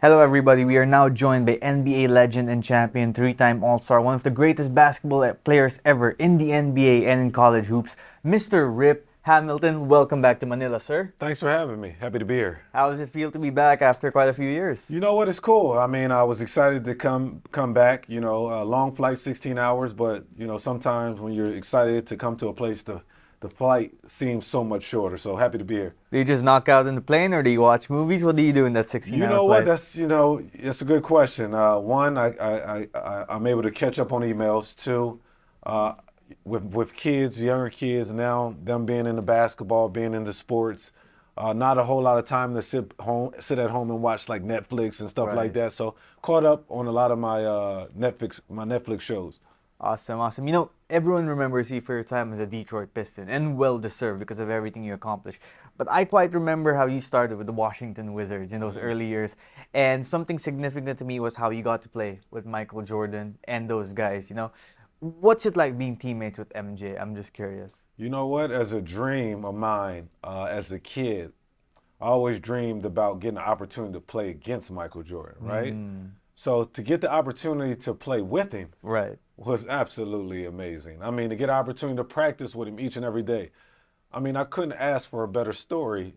Hello, everybody. We are now joined by NBA legend and champion, three-time All-Star, one of the greatest basketball players ever in the NBA and in college hoops, Mr. Rip Hamilton. Welcome back to Manila, sir. Thanks for having me. Happy to be here. How does it feel to be back after quite a few years? You know what? It's cool. I mean, I was excited to come back. Long flight, 16 hours, but sometimes when you're excited to come to a place, the flight seems so much shorter. So happy to be here. Do you just knock out in the plane, or do you watch movies? What do you do in that You 16-hour know what? flight? It's a good question. One, I'm able to catch up on emails. Two, with kids, younger kids now, them being into basketball, being into sports, not a whole lot of time to sit at home and watch like Netflix and stuff Right. like that. So caught up on a lot of my Netflix shows. Awesome, awesome. Everyone remembers you for your time as a Detroit Piston, and well-deserved because of everything you accomplished. But I quite remember how you started with the Washington Wizards in those early years, and something significant to me was how you got to play with Michael Jordan and those guys. What's it like being teammates with MJ? I'm just curious. You know what? As a dream of mine, as a kid, I always dreamed about getting the opportunity to play against Michael Jordan, right? So to get the opportunity to play with him Right. was absolutely amazing. I mean, to get an opportunity to practice with him each and every day. I mean, I couldn't ask for a better story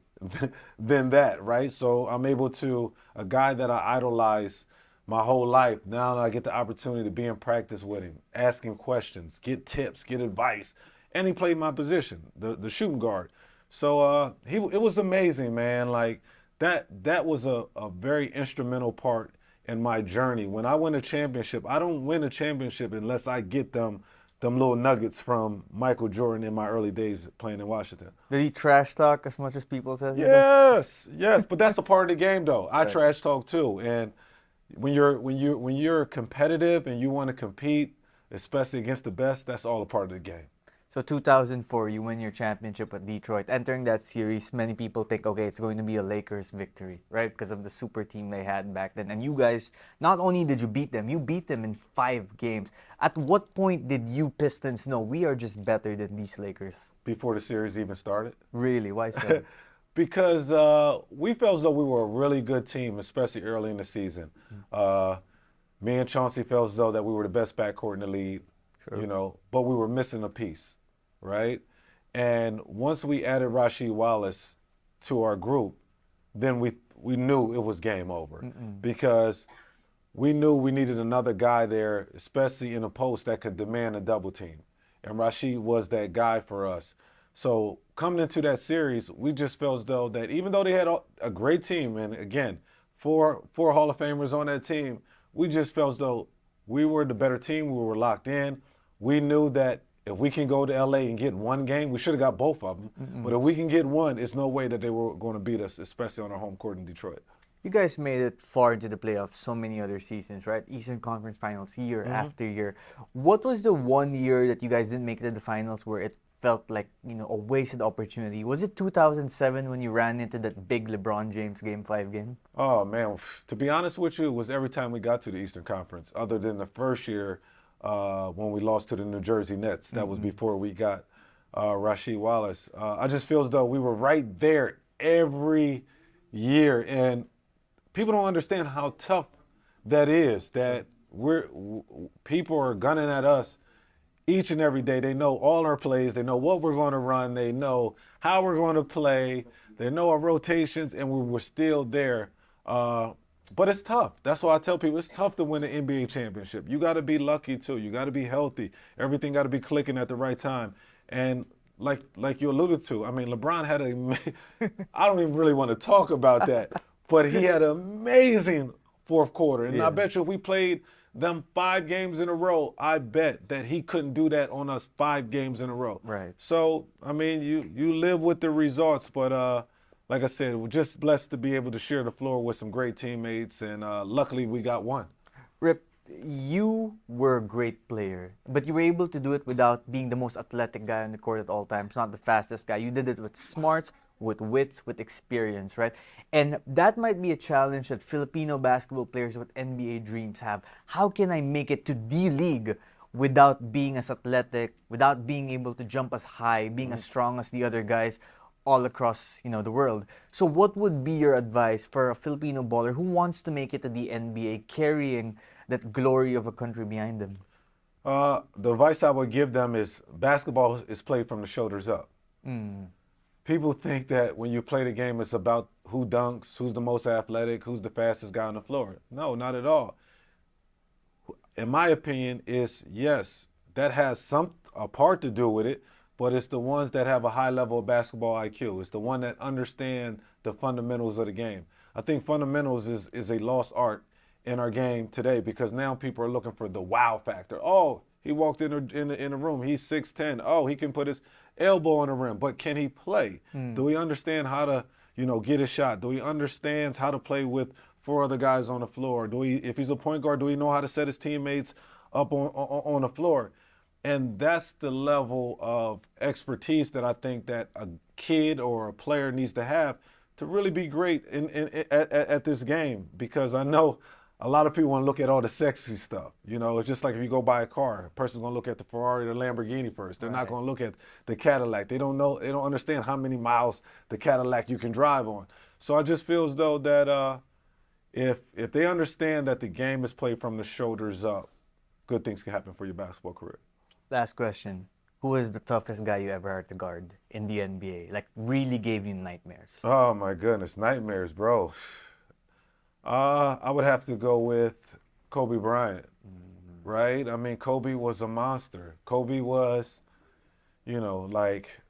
than that, right? So I'm able to, a guy that I idolized my whole life, now I get the opportunity to be in practice with him, ask him questions, get tips, get advice. And he played my position, the shooting guard. So it was amazing, man. Like that was a very instrumental part in my journey. When I win a championship, I don't win a championship unless I get them little nuggets from Michael Jordan in my early days playing in Washington. Did he trash talk as much as people said he did? Yes, but that's a part of the game, though. I Right. trash talk too, and when you're competitive and you want to compete, especially against the best, that's all a part of the game. So 2004, you win your championship with Detroit. Entering that series, many people think, okay, it's going to be a Lakers victory, right? Because of the super team they had back then. And you guys, not only did you beat them in 5 games. At what point did you Pistons know we are just better than these Lakers? Before the series even started. Really? Why so? Because we felt as though we were a really good team, especially early in the season. Me and Chauncey felt as though that we were the best backcourt in the league, but we were missing a piece, right? And once we added Rasheed Wallace to our group, then we knew it was game over because we knew we needed another guy there, especially in a post that could demand a double team. And Rasheed was that guy for us. So coming into that series, we just felt as though that even though they had a great team, and again, four Hall of Famers on that team, we just felt as though we were the better team. We were locked in. We knew that if we can go to LA and get one game, we should have got both of them. But if we can get one, it's no way that they were going to beat us, especially on our home court in Detroit. You guys made it far into the playoffs so many other seasons, right? Eastern Conference Finals year after year. What was the one year that you guys didn't make it to the finals where it felt like, a wasted opportunity? Was it 2007 when you ran into that big LeBron James Game 5 game? Oh, man, to be honest with you, it was every time we got to the Eastern Conference, other than the first year when we lost to the New Jersey Nets. That was before we got Rasheed Wallace. I just feel as though we were right there every year, and people don't understand how tough that is, that people are gunning at us each and every day. They know all our plays. They know what we're going to run. They know how we're going to play. They know our rotations, and we were still there. But it's tough. That's why I tell people it's tough to win an NBA championship. You got to be lucky, too. You got to be healthy. Everything got to be clicking at the right time. And like you alluded to, I mean, LeBron had I don't even really want to talk about that, but he had an amazing fourth quarter. And I bet you if we played them 5 games in a row, I bet that he couldn't do that on us 5 games in a row. Right. So, I mean, you live with the results, but like I said, we're just blessed to be able to share the floor with some great teammates, and luckily we got one. Rip, you were a great player, but you were able to do it without being the most athletic guy on the court at all times, not the fastest guy. You did it with smarts, with wits, with experience, right? And that might be a challenge that Filipino basketball players with NBA dreams have. How can I make it to D League without being as athletic, without being able to jump as high, being as strong as the other guys? all across, the world. So what would be your advice for a Filipino baller who wants to make it to the NBA carrying that glory of a country behind them? The advice I would give them is basketball is played from the shoulders up. Mm. People think that when you play the game, it's about who dunks, who's the most athletic, who's the fastest guy on the floor. No, not at all. In my opinion, is yes, that has a part to do with it, but it's the ones that have a high level of basketball IQ. It's the one that understand the fundamentals of the game. I think fundamentals is a lost art in our game today because now people are looking for the wow factor. Oh, he walked in the room. He's 6'10". Oh, he can put his elbow on the rim, but can he play? Do he understand how to, get a shot? Do he understands how to play with four other guys on the floor? If he's a point guard, do he know how to set his teammates up on the floor? And that's the level of expertise that I think that a kid or a player needs to have to really be great at this game. Because I know a lot of people want to look at all the sexy stuff. It's just like if you go buy a car, a person's going to look at the Ferrari or the Lamborghini first. They're not going to look at the Cadillac. They don't understand how many miles the Cadillac you can drive on. So I just feel as though that if they understand that the game is played from the shoulders up, good things can happen for your basketball career. Last question. Who was the toughest guy you ever had to guard in the NBA? Like, really gave you nightmares? Oh, my goodness. Nightmares, bro. I would have to go with Kobe Bryant, right? I mean, Kobe was a monster. Kobe was, like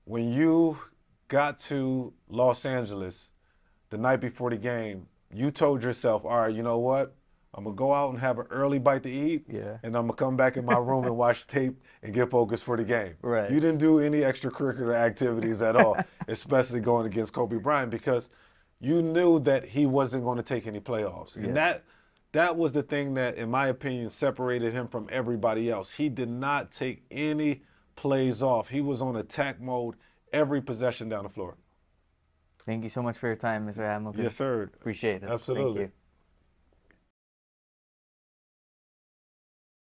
when you got to Los Angeles the night before the game, you told yourself, all right, you know what? I'm going to go out and have an early bite to eat, Yeah. and I'm going to come back in my room and watch tape and get focused for the game. Right. You didn't do any extracurricular activities at all, especially going against Kobe Bryant, because you knew that he wasn't going to take any playoffs. And that was the thing that, in my opinion, separated him from everybody else. He did not take any plays off. He was on attack mode every possession down the floor. Thank you so much for your time, Mr. Hamilton. Yes, sir. Appreciate it. Absolutely. Thank you.